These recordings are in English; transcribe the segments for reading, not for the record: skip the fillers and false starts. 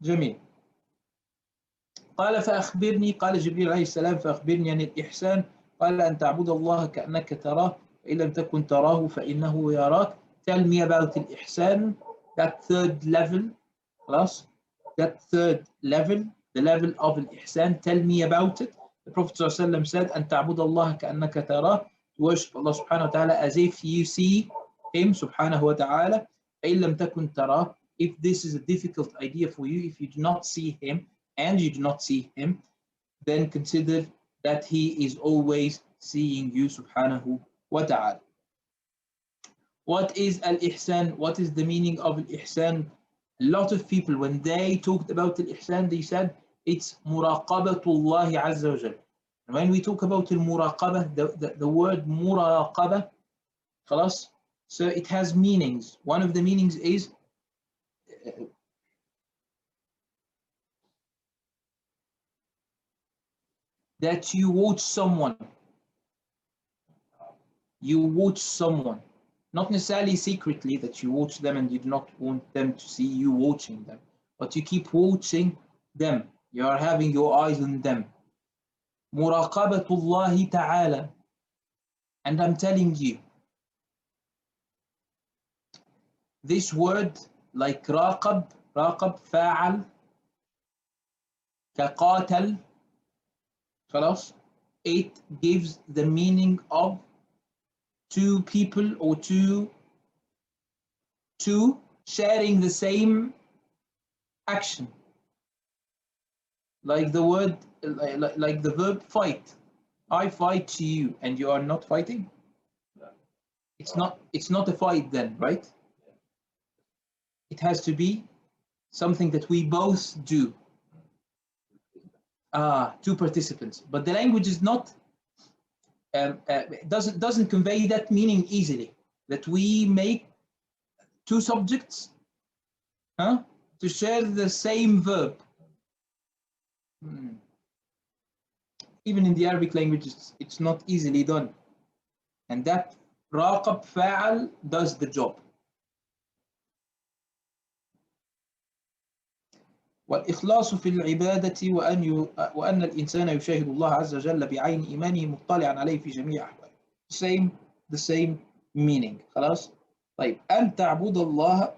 جميل. قال فأخبرني، قال جبريل عليه السلام فأخبرني عن الإحسان. قال أن تعبد الله كأنك تراه وإن لم تكن تراه فإنه يراك. Tell me about الإحسان, that third level. خلاص, that third level, the level of الإحسان. Tell me about it. The Prophet ﷺ said أن تعبد الله كأنك تراه, to worship Allah subhanahu wa ta'ala as if you see Him subhanahu wa ta'ala. فإن لم تكن تراه, if this is a difficult idea for you, if you do not see Him and you do not see Him, then consider that He is always seeing you subhanahu wa ta'ala. What is al-ihsan? What is the meaning of al-ihsan? A lot of people, when they talked about al-ihsan, they said it's muraqabatullahi azza wa jal. When we talk about al-muraqabah, the word muraqabah, خلاص, so it has meanings. One of the meanings is that you watch someone. You watch someone. Not necessarily secretly that you watch them and you do not want them to see you watching them, but you keep watching them. You are having your eyes on them. Muraqabatullahi ta'ala. And I'm telling you, this word, like raqab, fa'al, kaqatal, خلاص, it gives the meaning of two people or two sharing the same action. Like the word, like the verb fight. I fight to you and you are not fighting. It's not a fight then, right? It has to be something that we both do. Two participants. But the language is not doesn't convey that meaning easily, that we make two subjects to share the same verb. Even in the Arabic language, it's not easily done. And that raqab fa'al does the job. والإخلاص في العبادة وأن الإنسان يشاهد الله عز وجل بعين إيمانه مطلعا عليه في جميع أحواله. The same meaning. خلاص. طيب, أن تعبد الله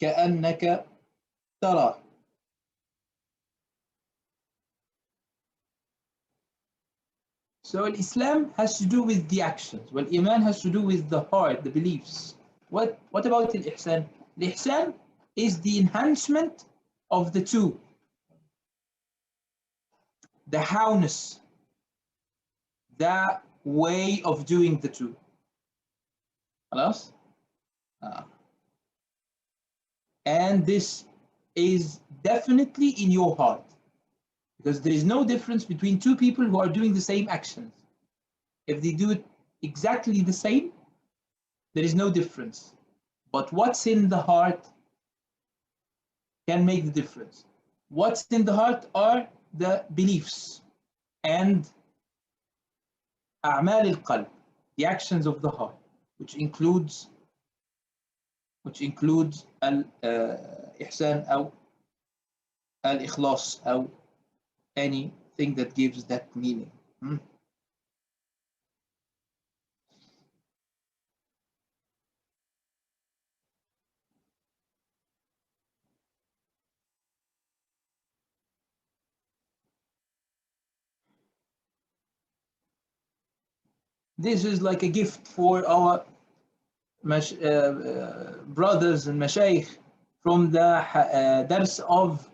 كأنك تراه. So Islam has to do with the actions. Well, Iman has to do with the heart, the beliefs. What about Al-Ihsan? The Ihsan is the enhancement of the two. The howness, the way of doing the two. خلاص? And this is definitely in your heart. Because there is no difference between two people who are doing the same actions. If they do it exactly the same, there is no difference. But what's in the heart can make the difference. What's in the heart are the beliefs and أعمال القلب, the actions of the heart, which includes al-ihsan أو al-ikhlas أو anything that gives that meaning. This is like a gift for our brothers and mashayikh from the dars of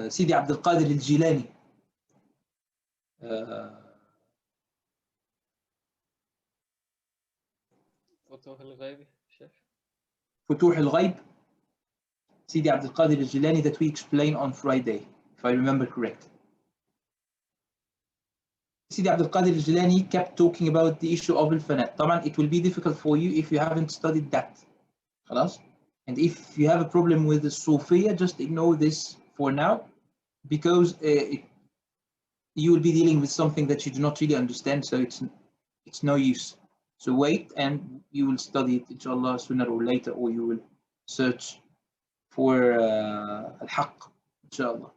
Sidi Abdul Qadir al-Jilani. Futuh al-Ghaib, Sidi Abdul Qadir al-Jilani, that we explained on Friday, if I remember correct. Sidi Abdul Qadir al-Jilani kept talking about the issue of al-Fana. طبعا it will be difficult for you if you haven't studied that. خلاص? And if you have a problem with the Sufiya, just ignore this for now, because you will be dealing with something that you do not really understand, so it's no use So wait, and you will study it, inshallah, sooner or later, or you will search for al-haqq, inshallah.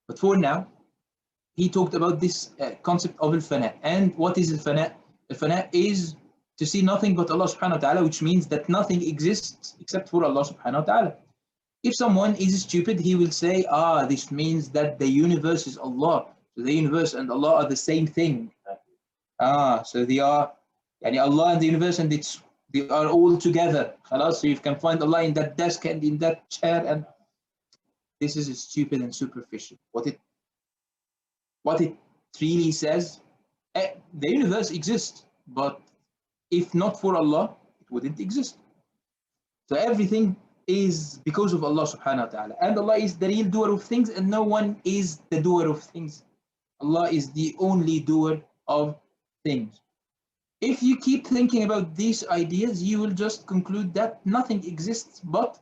But for now, he talked about this concept of al-fana. And what is al-fana? Al-fana is to see nothing but Allah subhanahu wa ta'ala, which means that nothing exists except for Allah subhanahu wa ta'ala. If someone is stupid, he will say, this means that the universe is Allah. So the universe and Allah are the same thing. So they are, yani Allah and the universe, and they are all together. So you can find Allah in that desk and in that chair, and this is stupid and superficial. What it really says, the universe exists, but if not for Allah, it wouldn't exist. So everything is because of Allah subhanahu wa ta'ala. And Allah is the real doer of things, and no one is the doer of things. Allah is the only doer of things. If you keep thinking about these ideas, you will just conclude that nothing exists but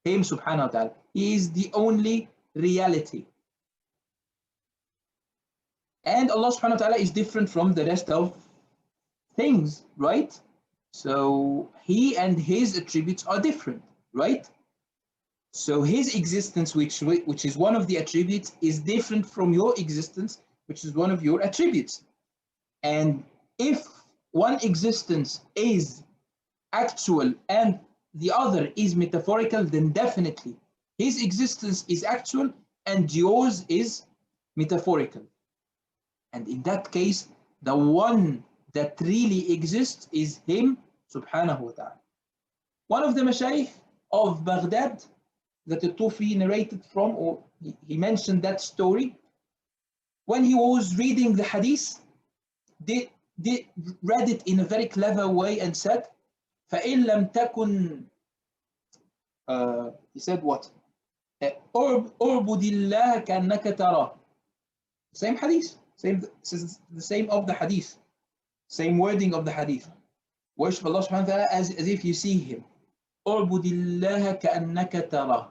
Him subhanahu wa ta'ala. He is the only reality. And Allah subhanahu wa ta'ala is different from the rest of things, right? So He and His attributes are different, right? So His existence, which is one of the attributes, is different from your existence, which is one of your attributes. And if one existence is actual and the other is metaphorical, then definitely His existence is actual and yours is metaphorical. And in that case, the one that really exists is Him subhanahu wa ta'ala. One of the mashayikh of Baghdad that the Tufi narrated from, or he mentioned that story, when he was reading the hadith, they read it in a very clever way and said, فَإِن لَمْ تَكُنْ he said what? أُعْبُدِ اللَّهَ كَأَنَّكَ تَرَاهُ. Same hadith, the same of the hadith, same wording of the hadith. Worship Allah subhanahu wa ta'ala as if you see Him. أُعْبُدِ اللَّهَ كَأَنَّكَ تَرَاهُ.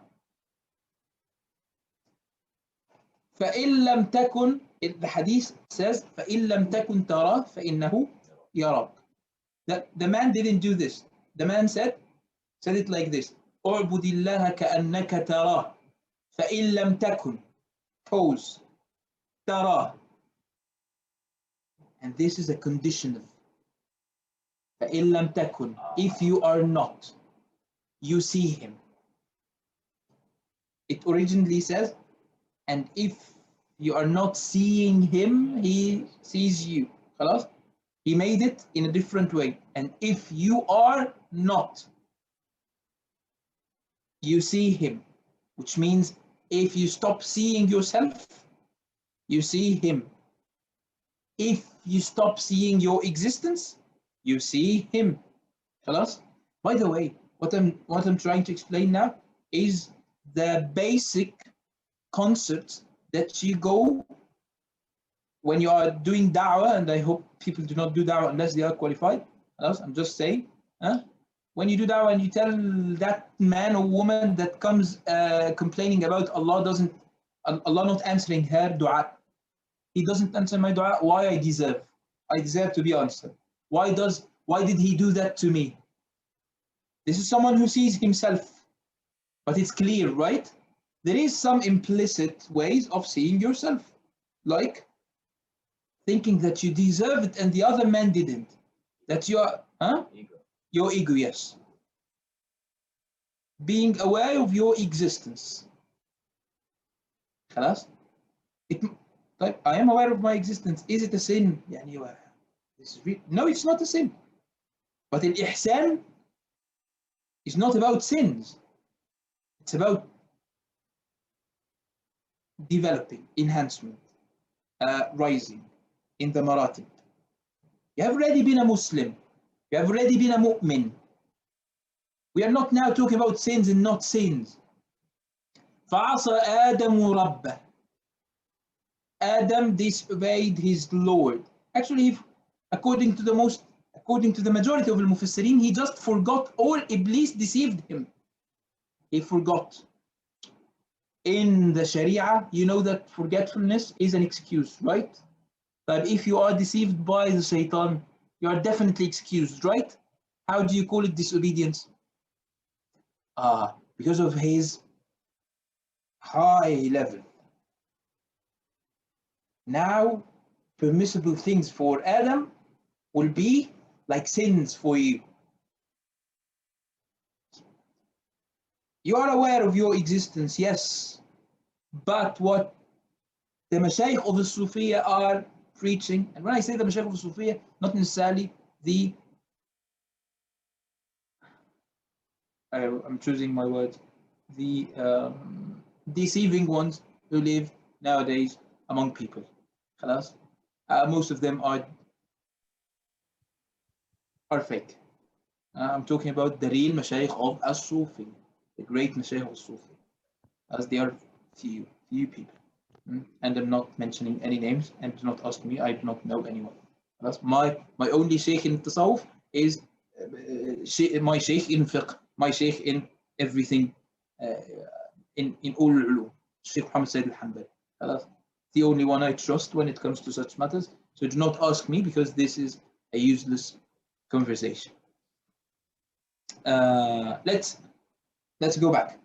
فَإِن لَمْ تَكُنْ, the hadith says, فَإِن لَمْ تَكُنْ تَرَاهُ فَإِنَّهُ يَرَاكَ. The man didn't do this. The man said it like this. أُعْبُدِ اللَّهَ كَأَنَّكَ تَرَاهُ فَإِن لَمْ تَكُنْ, pause, تَرَاهُ. And this is a conditional. فَإِن لَمْ تَكُنْ, if you are not, you see Him. It originally says, and if you are not seeing Him, He sees you. خلاص? He made it in a different way. And if you are not, you see Him, which means if you stop seeing yourself, you see Him. If you stop seeing your existence, you see Him. خلاص? By the way, what I'm trying to explain now is the basic concepts that you go when you are doing da'wah, and I hope people do not do da'wah unless they are qualified. I'm just saying, when you do da'wah and you tell that man or woman that comes complaining about Allah not answering her dua, He doesn't answer my dua, why I deserve to be answered. Why did He do that to me? This is someone who sees himself, but it's clear, right? There is some implicit ways of seeing yourself, like thinking that you deserve it and the other man didn't. That you are, your ego, yes. Being aware of your existence. خلاص? I am aware of my existence. Is it a sin? No, it's not a sin. But al-ihsan is not about sins. It's about developing, enhancement, rising in the maratib. You have already been a Muslim. You have already been a mu'min. We are not now talking about sins and not sins. فَعَصَى آدَمُ رَبَّهُ. Adam disobeyed his Lord. Actually, according to the majority of the Mufassirin, he just forgot, or Iblis deceived him. He forgot. In the Sharia, you know that forgetfulness is an excuse, right? But if you are deceived by the Shaitan, you are definitely excused, right? How do you call it disobedience? Because of his high level. Now, permissible things for Adam will be like sins for you. You are aware of your existence, yes, but what the Mashaykh of the Sufiya are preaching, and when I say the Mashaykh of the Sufiya, not necessarily the, I'm choosing my words, the deceiving ones who live nowadays among people. Most of them are fake. I'm talking about the real Mashaykh of As-Sufi, the great Mashaykh of Sufi, as they are few people. And I'm not mentioning any names, and do not ask me, I do not know anyone. My only Shaykh in Tasawwuf is my Shaykh in Fiqh, my Shaykh in everything, in all ulum, Shaykh Muhammad Sayyid Al Hanbali. The only one I trust when it comes to such matters. So do not ask me, because this is a useless conversation. Let's go back.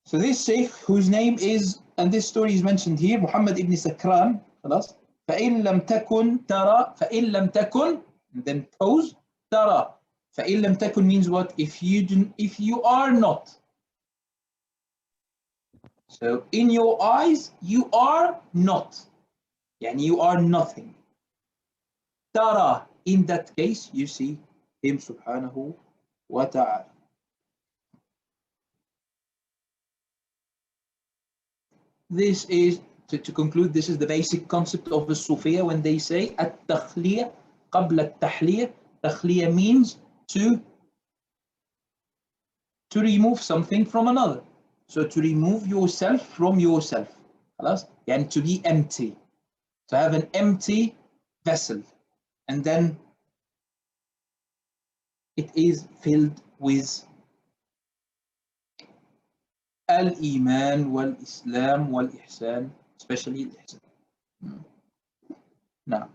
So this Shaykh, whose name is, and this story is mentioned here, Muhammad ibn Sakran, خلاص, فإن لم تكن ترى, فإن لم تكن, and then pause, ترى. فإن لم تكن means what? If you are not. So in your eyes, you are not. Yani you are nothing. ترى, in that case, you see him subhanahu wa ta'ala. This is, to conclude, this is the basic concept of the Sufiya when they say at-takhliyah qabla at-tahliyah. Takhliyah means to remove something from another. So to remove yourself from yourself. And to be empty. To have an empty vessel. And then it is filled with Al-Iman wal-Islam wal-Ihsan, especially Al-Ihsan. Now,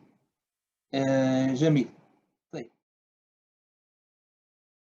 جميل.